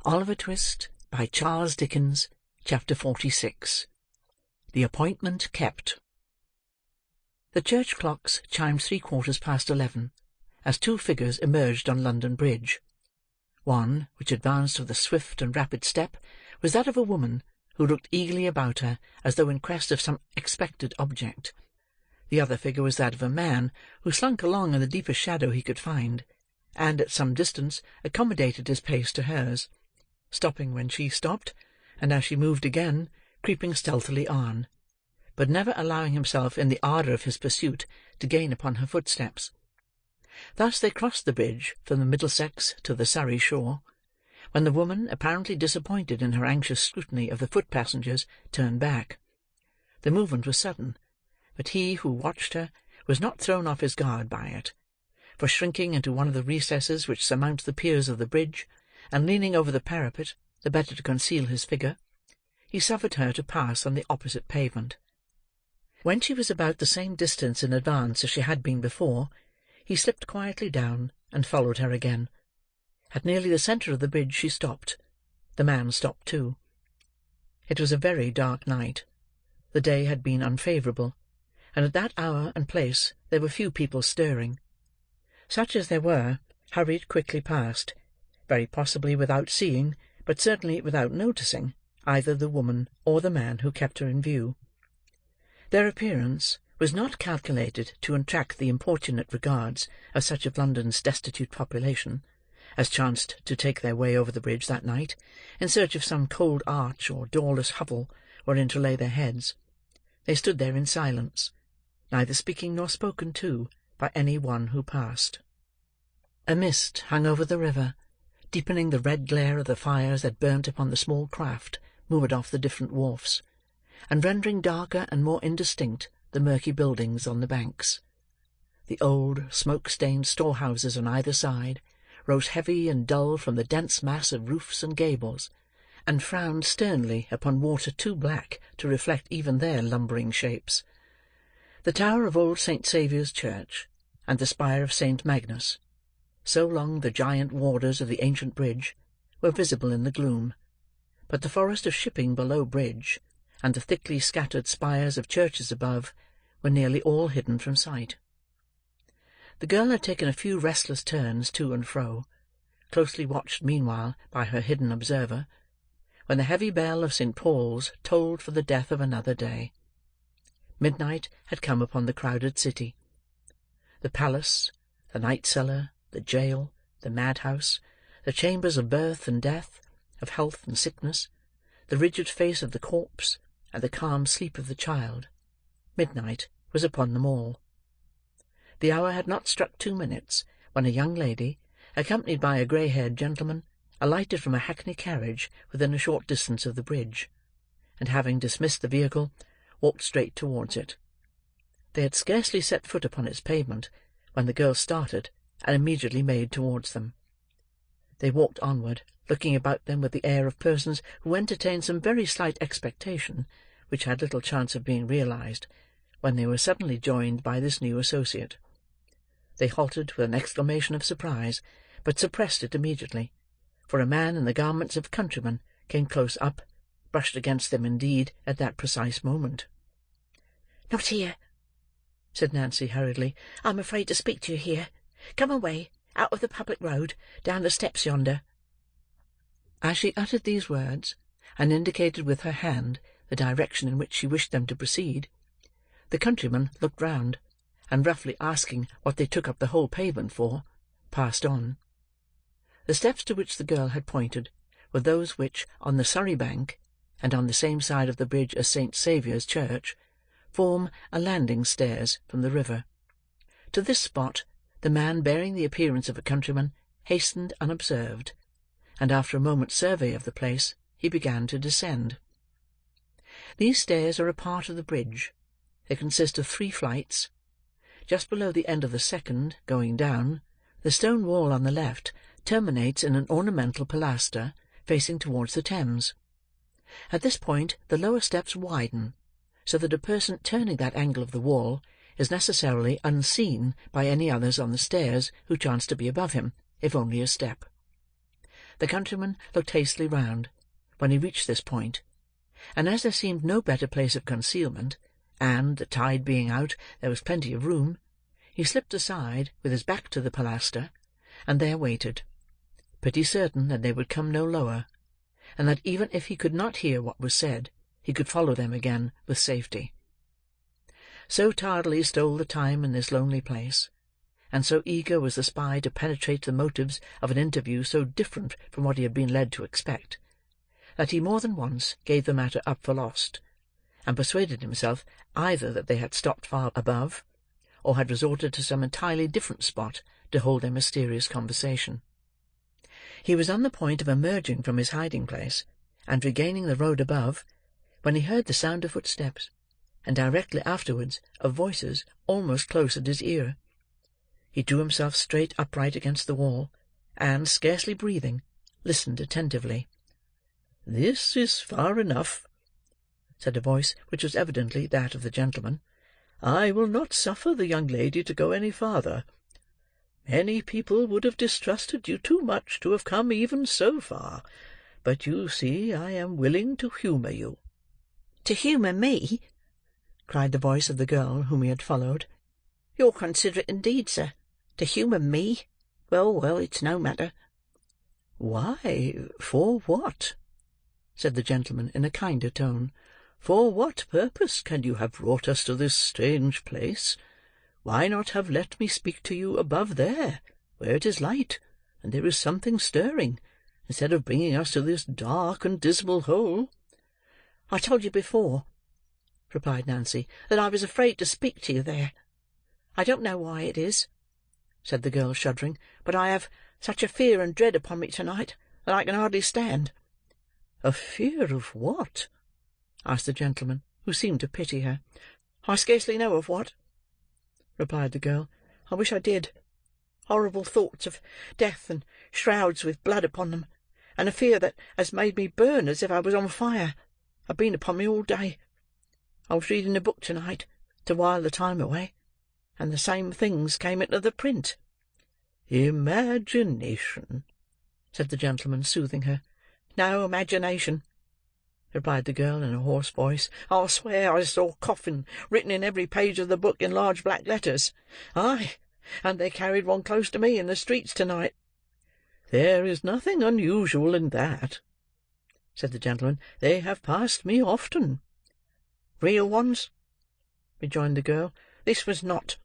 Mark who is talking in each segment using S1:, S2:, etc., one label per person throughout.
S1: Oliver Twist, by Charles Dickens. Chapter 46. The Appointment Kept. The church clocks chimed 11:15, as two figures emerged on London Bridge. One, which advanced with a swift and rapid step, was that of a woman, who looked eagerly about her as though in quest of some expected object. The other figure was that of a man, who slunk along in the deepest shadow he could find, and at some distance accommodated his pace to hers, stopping when she stopped, and as she moved again, creeping stealthily on, but never allowing himself in the ardour of his pursuit to gain upon her footsteps. Thus they crossed the bridge from the Middlesex to the Surrey shore, when the woman, apparently disappointed in her anxious scrutiny of the foot-passengers, turned back. The movement was sudden, but he who watched her was not thrown off his guard by it, for shrinking into one of the recesses which surmount the piers of the bridge, and leaning over the parapet, the better to conceal his figure, he suffered her to pass on the opposite pavement. When she was about the same distance in advance as she had been before, he slipped quietly down, and followed her again. At nearly the centre of the bridge she stopped. The man stopped too. It was a very dark night. The day had been unfavourable, and at that hour and place there were few people stirring. Such as there were, hurried quickly past, very possibly without seeing, but certainly without noticing, either the woman or the man who kept her in view. Their appearance was not calculated to attract the importunate regards of such of London's destitute population as chanced to take their way over the bridge that night, in search of some cold arch or doorless hovel wherein to lay their heads. They stood there in silence, neither speaking nor spoken to by any one who passed. A mist hung over the river, deepening the red glare of the fires that burnt upon the small craft moored off the different wharfs, and rendering darker and more indistinct the murky buildings on the banks. The old, smoke-stained storehouses on either side rose heavy and dull from the dense mass of roofs and gables, and frowned sternly upon water too black to reflect even their lumbering shapes. The tower of old St. Saviour's Church, and the spire of St. Magnus, so long the giant warders of the ancient bridge, were visible in the gloom, but the forest of shipping below bridge, and the thickly scattered spires of churches above, were nearly all hidden from sight. The girl had taken a few restless turns to and fro, closely watched meanwhile by her hidden observer, when the heavy bell of St. Paul's tolled for the death of another day. Midnight had come upon the crowded city. The palace, the night-cellar, the jail, the madhouse, the chambers of birth and death, of health and sickness, the rigid face of the corpse, and the calm sleep of the child, midnight was upon them all. The hour had not struck 2 minutes, when a young lady, accompanied by a grey-haired gentleman, alighted from a hackney carriage within a short distance of the bridge, and having dismissed the vehicle, walked straight towards it. They had scarcely set foot upon its pavement, when the girl started, and immediately made towards them. They walked onward, looking about them with the air of persons who entertained some very slight expectation, which had little chance of being realized, when they were suddenly joined by this new associate. They halted with an exclamation of surprise, but suppressed it immediately, for a man in the garments of a countryman came close up, brushed against them indeed at that precise moment.
S2: "Not here," said Nancy hurriedly. "I'm afraid to speak to you here. Come away, out of the public road, down the steps yonder."
S1: As she uttered these words, and indicated with her hand the direction in which she wished them to proceed, the countryman looked round, and roughly asking what they took up the whole pavement for, passed on. The steps to which the girl had pointed were those which, on the Surrey bank, and on the same side of the bridge as St. Saviour's Church, form a landing-stairs from the river. To this spot the man bearing the appearance of a countryman hastened unobserved, and after a moment's survey of the place, he began to descend. These stairs are a part of the bridge. They consist of 3 flights. Just below the end of the second, going down, the stone wall on the left terminates in an ornamental pilaster facing towards the Thames. At this point the lower steps widen, so that a person turning that angle of the wall is necessarily unseen by any others on the stairs who chance to be above him, if only a step. The countryman looked hastily round, when he reached this point, and as there seemed no better place of concealment, and, the tide being out, there was plenty of room, he slipped aside with his back to the pilaster, and there waited, pretty certain that they would come no lower, and that even if he could not hear what was said, he could follow them again with safety. So tardily stole the time in this lonely place, and so eager was the spy to penetrate the motives of an interview so different from what he had been led to expect, that he more than once gave the matter up for lost, and persuaded himself either that they had stopped far above, or had resorted to some entirely different spot to hold their mysterious conversation. He was on the point of emerging from his hiding-place, and regaining the road above, when he heard the sound of footsteps, and directly afterwards of voices almost close at his ear. He drew himself straight upright against the wall, and, scarcely breathing, listened attentively. "This is far enough," said a voice which was evidently that of the gentleman. "I will not suffer the young lady to go any farther. Many people would have distrusted you too much to have come even so far, but you see I am willing to humour you."
S2: "To humour me!" cried the voice of the girl whom he had followed. "You're considerate indeed, sir. To humour me! Well, well, it's no matter."
S1: "Why, for what?" said the gentleman in a kinder tone. "For what purpose can you have brought us to this strange place? Why not have let me speak to you above there, where it is light, and there is something stirring, instead of bringing us to this dark and dismal hole?"
S2: "I told you before," replied Nancy, "that I was afraid to speak to you there. I don't know why it is," said the girl, shuddering, "but I have such a fear and dread upon me to-night, that I can hardly stand."
S1: "A fear of what?" asked the gentleman, who seemed to pity her.
S2: "I scarcely know of what," replied the girl. "I wish I did. Horrible thoughts of death, and shrouds with blood upon them, and a fear that has made me burn as if I was on fire, have been upon me all day. I was reading a book to-night, to while the time away, and the same things came into the print."
S1: "Imagination," said the gentleman, soothing her.
S2: "No imagination," replied the girl in a hoarse voice. "I'll swear I saw coffin written in every page of the book in large black letters. Aye, and they carried one close to me in the streets to-night."
S1: "There is nothing unusual in that," said the gentleman. "They have passed me often."
S2: "Real ones?" rejoined the girl. "This was not."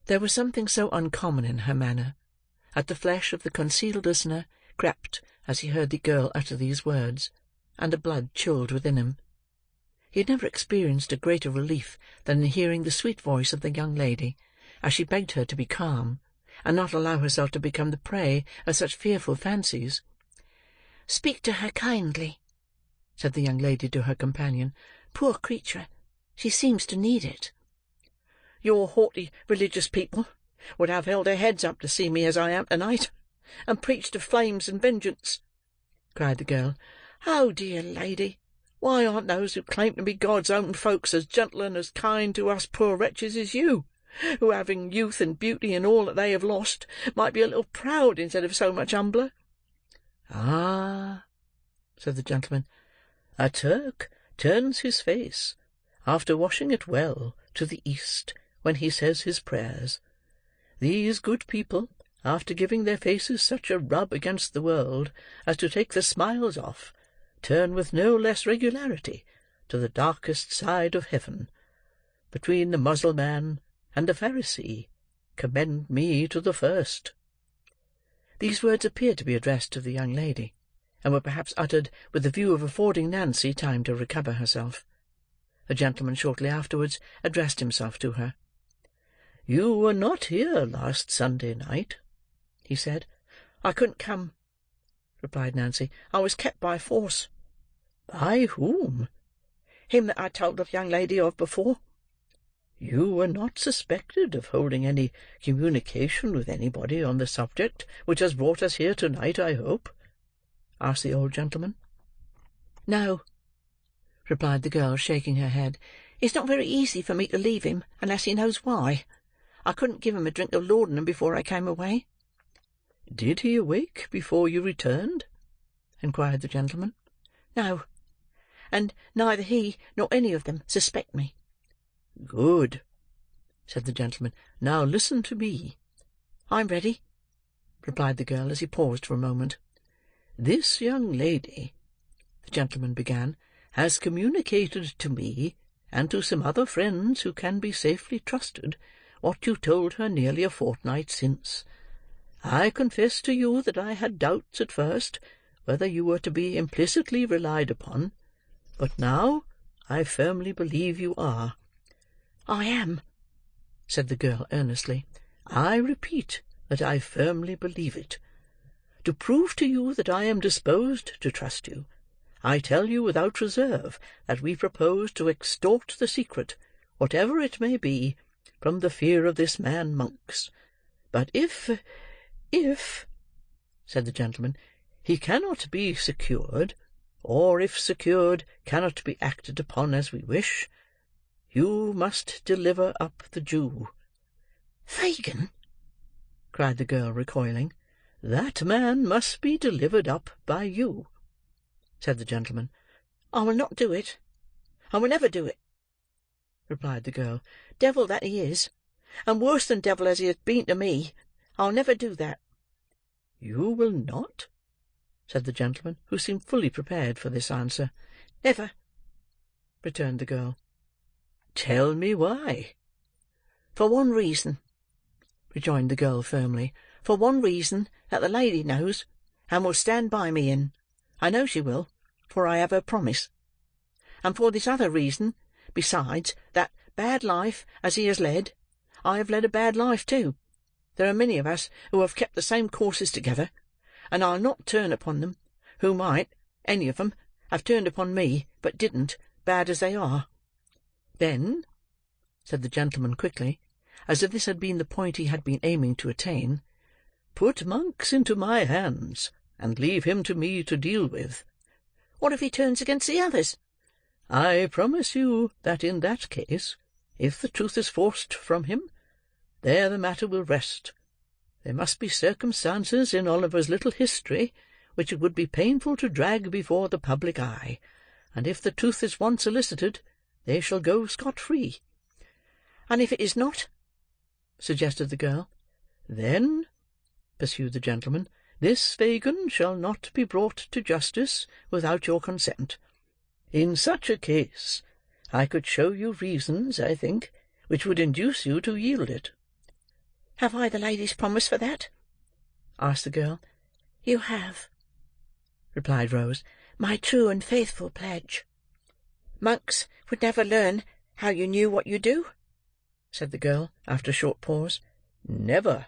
S1: There was something so uncommon in her manner, that the flesh of the concealed listener crept as he heard the girl utter these words, and the blood chilled within him. He had never experienced a greater relief than in hearing the sweet voice of the young lady, as she begged her to be calm, and not allow herself to become the prey of such fearful fancies.
S2: "Speak to her kindly," said the young lady to her companion. "Poor creature, she seems to need it." "Your haughty religious people would have held their heads up to see me as I am to-night, and preached of flames and vengeance," cried the girl. "Oh, dear lady, why aren't those who claim to be God's own folks as gentle and as kind to us poor wretches as you, who, having youth and beauty and all that they have lost, might be a little proud instead of so much humbler?"
S1: "Ah," said the gentleman, "a Turk turns his face, after washing it well, to the east, when he says his prayers. These good people, after giving their faces such a rub against the world as to take the smiles off, turn with no less regularity to the darkest side of heaven. Between the Mussulman and the Pharisee, commend me to the first." These words appeared to be addressed to the young lady, and were perhaps uttered with the view of affording Nancy time to recover herself. The gentleman shortly afterwards addressed himself to her. "You were not here last Sunday night," he said.
S2: "I couldn't come," replied Nancy. "I was kept by force."
S1: "By whom?"
S2: "Him that I told the young lady of before."
S1: "You were not suspected of holding any communication with anybody on the subject which has brought us here to-night, I hope?" asked the old gentleman.
S2: "No," replied the girl, shaking her head. "It's not very easy for me to leave him, unless he knows why. I couldn't give him a drink of laudanum before I came away."
S1: "Did he awake before you returned?" inquired the gentleman.
S2: "No, and neither he nor any of them suspect me."
S1: "Good," said the gentleman. "Now listen to me."
S2: "I'm ready," replied the girl, as he paused for a moment.
S1: "This young lady," the gentleman began, "has communicated to me, and to some other friends who can be safely trusted, what you told her nearly a fortnight since. I confess to you that I had doubts at first whether you were to be implicitly relied upon, but now I firmly believe you are."
S2: "I am,"
S1: said the girl earnestly. "I repeat that I firmly believe it. To prove to you that I am disposed to trust you, I tell you without reserve that we propose to extort the secret, whatever it may be, from the fear of this man Monks. But if, said the gentleman, he cannot be secured, or if secured cannot be acted upon as we wish, you must deliver up the Jew."
S2: "Fagin!"
S1: cried the girl, recoiling. "That man must be delivered up by you," said the gentleman.
S2: "I will not do it. I will never do it," replied the girl. "Devil that he is, and worse than devil as he has been to me, I'll never do that."
S1: "You will not?" said the gentleman, who seemed fully prepared for this answer.
S2: "Never,"
S1: returned the girl. "Tell me why."
S2: "For one reason," rejoined the girl firmly. "For one reason that the lady knows, and will stand by me in. I know she will, for I have her promise. And for this other reason, besides, that, bad life as he has led, I have led a bad life too. There are many of us who have kept the same courses together, and I'll not turn upon them, who might, any of them, have turned upon me, but didn't, bad as they are." "Then," said the gentleman quickly, as if this had been the point he had been aiming to attain, "put Monks into my hands, and leave him to me to deal with." "What if he turns against the others?"
S1: "I promise you that in that case, if the truth is forced from him, there the matter will rest. There must be circumstances in Oliver's little history which it would be painful to drag before the public eye, and if the truth is once elicited, they shall go scot-free."
S2: "And if it is not?"
S1: suggested the girl. "Then," pursued the gentleman, "this Fagin shall not be brought to justice without your consent. In such a case, I could show you reasons, I think, which would induce you to yield it."
S2: "Have I the lady's promise for that?"
S1: asked the girl.
S2: "You have,"
S1: replied Rose.
S2: "my true and faithful pledge." "Monks would never learn how you knew what you do?" said the girl, after a short pause.
S1: "Never,"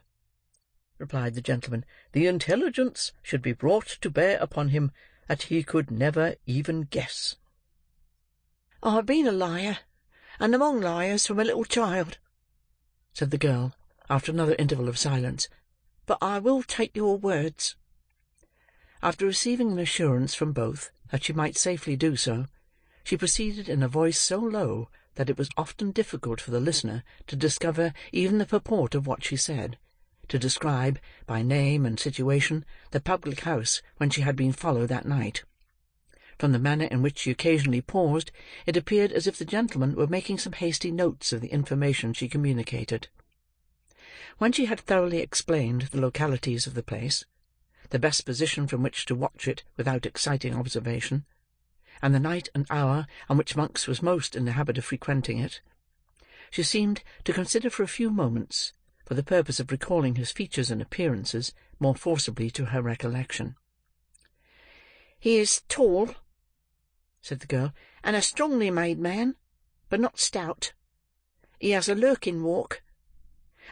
S1: replied the gentleman. "The intelligence should be brought to bear upon him that he could never even guess."
S2: "I have been a liar, and among liars from a little child," said the girl, after another interval of silence. "But I will take your words." After receiving an assurance from both that she might safely do so, she proceeded in a voice so low that it was often difficult for the listener to discover even the purport of what she said, to describe, by name and situation, the public house when she had been followed that night. From the manner in which she occasionally paused, it appeared as if the gentleman were making some hasty notes of the information she communicated. When she had thoroughly explained the localities of the place, the best position from which to watch it without exciting observation, and the night and hour on which Monks was most in the habit of frequenting it, she seemed to consider for a few moments, for the purpose of recalling his features and appearances more forcibly to her recollection. "He is tall," said the girl, "and a strongly made man, but not stout. He has a lurking walk,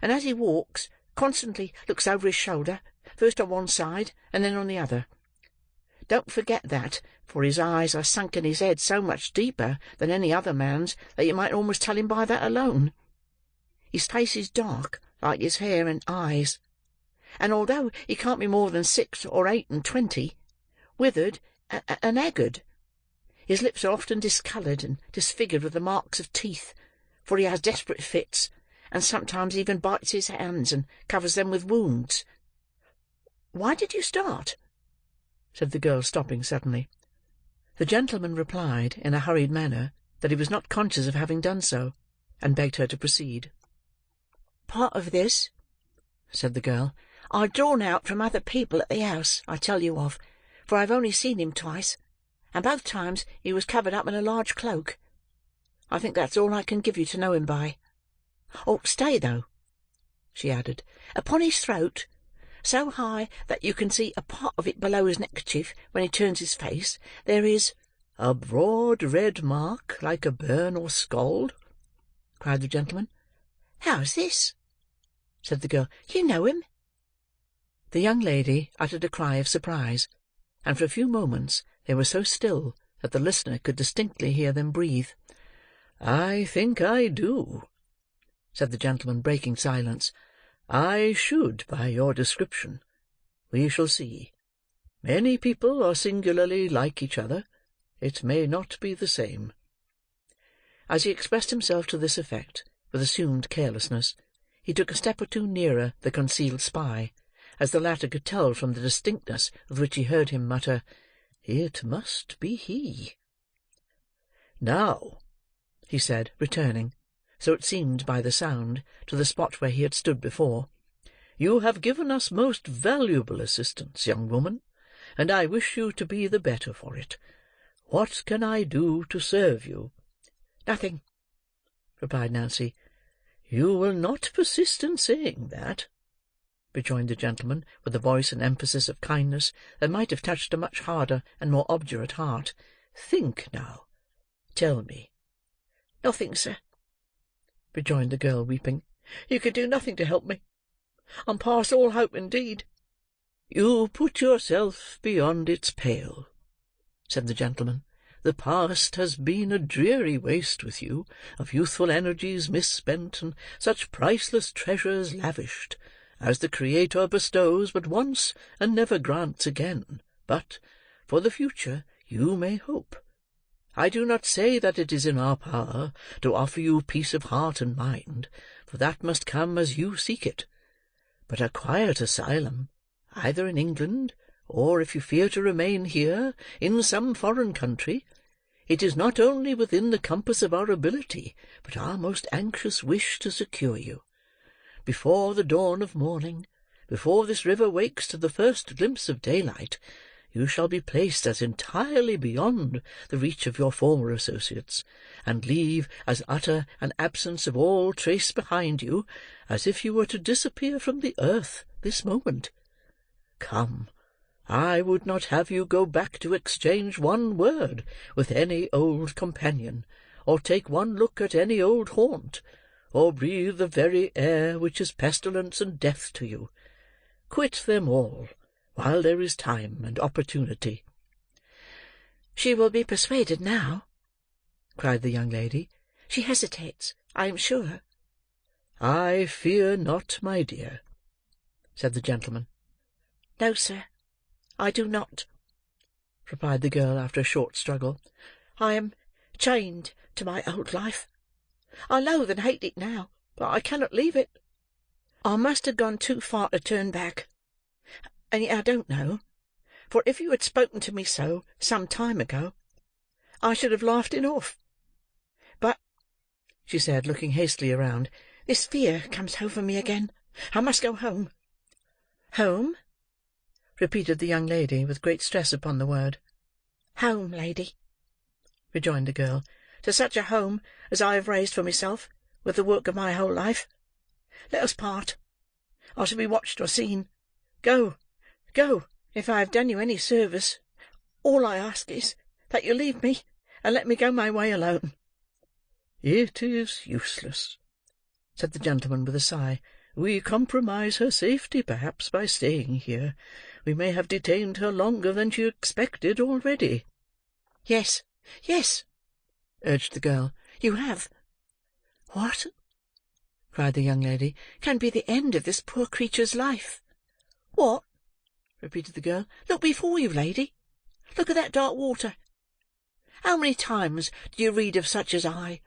S2: and as he walks, constantly looks over his shoulder, first on one side and then on the other. Don't forget that, for his eyes are sunk in his head so much deeper than any other man's that you might almost tell him by that alone. His face is dark, like his hair and eyes, and although he can't be more than 6 or 8 and 20, withered and haggard. His lips are often discoloured and disfigured with the marks of teeth, for he has desperate fits, and sometimes even bites his hands and covers them with wounds. Why did you start?" said the girl, stopping suddenly. The gentleman replied, in a hurried manner, that he was not conscious of having done so, and begged her to proceed. "Part of this," said the girl, "I'd drawn out from other people at the house I tell you of, for I've only seen him twice, and both times he was covered up in a large cloak. I think that's all I can give you to know him by. Oh, stay, though," she added. "Upon his throat, so high that you can see a part of it below his neckerchief when he turns his face, there is—" "A broad red mark, like a burn or scald?" cried the gentleman. "How's this?" said the girl. "You know him?" The young lady uttered a cry of surprise, and for a few moments they were so still that the listener could distinctly hear them breathe. "I think I do," said the gentleman, breaking silence. "I should, by your description. We shall see. Many people are singularly like each other. It may not be the same." As he expressed himself to this effect, with assumed carelessness, he took a step or two nearer the concealed spy, as the latter could tell from the distinctness with which he heard him mutter, "It must be he." "Now," he said, returning, so it seemed by the sound, to the spot where he had stood before, "you have given us most valuable assistance, young woman, and I wish you to be the better for it. What can I do to serve you?" "Nothing," replied Nancy. "You will not persist in saying that," rejoined the gentleman, with a voice and emphasis of kindness that might have touched a much harder and more obdurate heart. "Think now. Tell me." "Nothing, sir," rejoined the girl, weeping. "You can do nothing to help me. I'm past all hope indeed." "You put yourself beyond its pale," said the gentleman. "The past has been a dreary waste with you, of youthful energies misspent, and such priceless treasures lavished, as the Creator bestows but once and never grants again. But, for the future, you may hope. I do not say that it is in our power to offer you peace of heart and mind, for that must come as you seek it. But a quiet asylum, either in England, or, if you fear to remain here, in some foreign country, it is not only within the compass of our ability, but our most anxious wish to secure you. Before the dawn of morning, before this river wakes to the first glimpse of daylight, you shall be placed as entirely beyond the reach of your former associates, and leave as utter an absence of all trace behind you, as if you were to disappear from the earth this moment. Come, I would not have you go back to exchange one word with any old companion, or take one look at any old haunt, or breathe the very air which is pestilence and death to you. Quit them all, while there is time and opportunity." "She will be persuaded now," cried the young lady. "She hesitates, I am sure." "I fear not, my dear," said the gentleman. "No, sir, I do not," replied the girl, after a short struggle. "I am chained to my old life. I loathe and hate it now, but I cannot leave it. I must have gone too far to turn back, and yet I don't know, for if you had spoken to me so some time ago, I should have laughed it off. But," she said, looking hastily around, "this fear comes over me again. I must go home." "Home?" repeated the young lady, with great stress upon the word. "Home, lady," rejoined the girl. "To such a home as I have raised for myself with the work of my whole life. Let us part. I shall be watched or seen. Go, go, if I have done you any service. All I ask is, that you leave me, and let me go my way alone." "It is useless," said the gentleman, with a sigh. "We compromise her safety, perhaps, by staying here. We may have detained her longer than she expected already." "Yes, yes," urged the girl, "you have." "What," cried the young lady, "can be the end of this poor creature's life?" "What?" repeated the girl. "Look before you, lady. Look at that dark water. How many times do you read of such as I,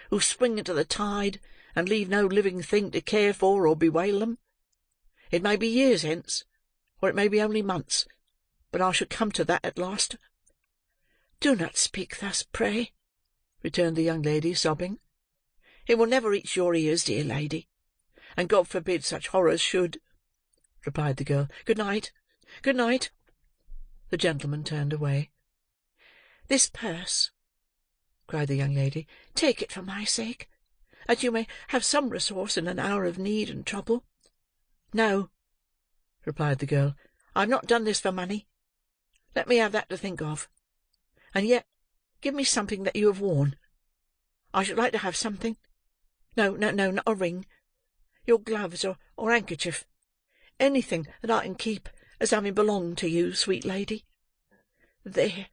S2: who spring into the tide, and leave no living thing to care for or bewail them? It may be years hence, or it may be only months, but I shall come to that at last." "Do not speak thus, pray," returned the young lady, sobbing. "It will never reach your ears, dear lady, and God forbid such horrors should," replied the girl. "Good night, good night." The gentleman turned away. "This purse," cried the young lady. "Take it for my sake, that you may have some resource in an hour of need and trouble." "No," replied the girl, "I have not done this for money. Let me have that to think of. And yet give me something that you have worn. I should like to have something. No, not a ring. Your gloves or handkerchief. Anything that I can keep as having belonged to you, sweet lady. There.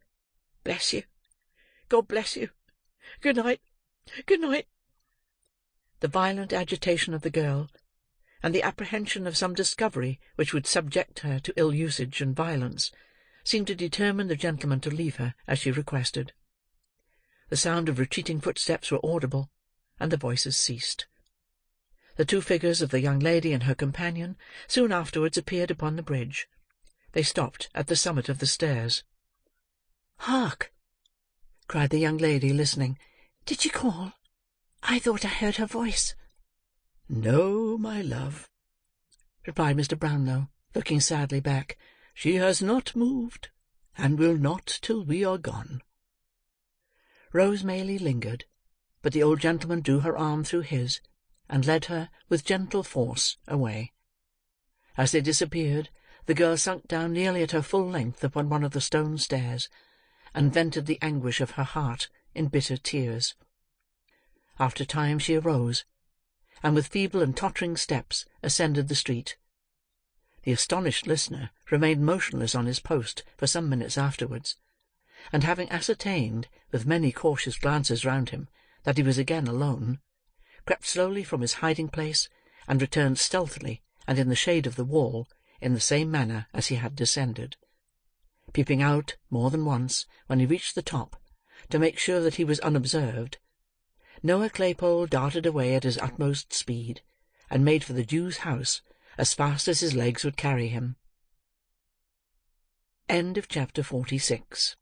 S2: Bless you. God bless you. Good night. Good night." The violent agitation of the girl, and the apprehension of some discovery which would subject her to ill usage and violence, seemed to determine the gentleman to leave her as she requested. The sound of retreating footsteps were audible, and the voices ceased. The two figures of the young lady and her companion soon afterwards appeared upon the bridge. They stopped at the summit of the stairs. "Hark!" cried the young lady, listening. "Did she call? I thought I heard her voice."
S3: "No, my love," replied Mr. Brownlow, looking sadly back. "She has not moved, and will not till we are gone." Rose Maylie lingered, but the old gentleman drew her arm through his, and led her, with gentle force, away. As they disappeared, the girl sunk down nearly at her full length upon one of the stone stairs, and vented the anguish of her heart in bitter tears. After a time she arose, and with feeble and tottering steps ascended the street. The astonished listener remained motionless on his post for some minutes afterwards, and having ascertained, with many cautious glances round him, that he was again alone, crept slowly from his hiding-place, and returned stealthily and in the shade of the wall, in the same manner as he had descended; peeping out, more than once, when he reached the top, to make sure that he was unobserved. Noah Claypole darted away at his utmost speed, and made for the Jew's house as fast as his legs would carry him. Chapter 46.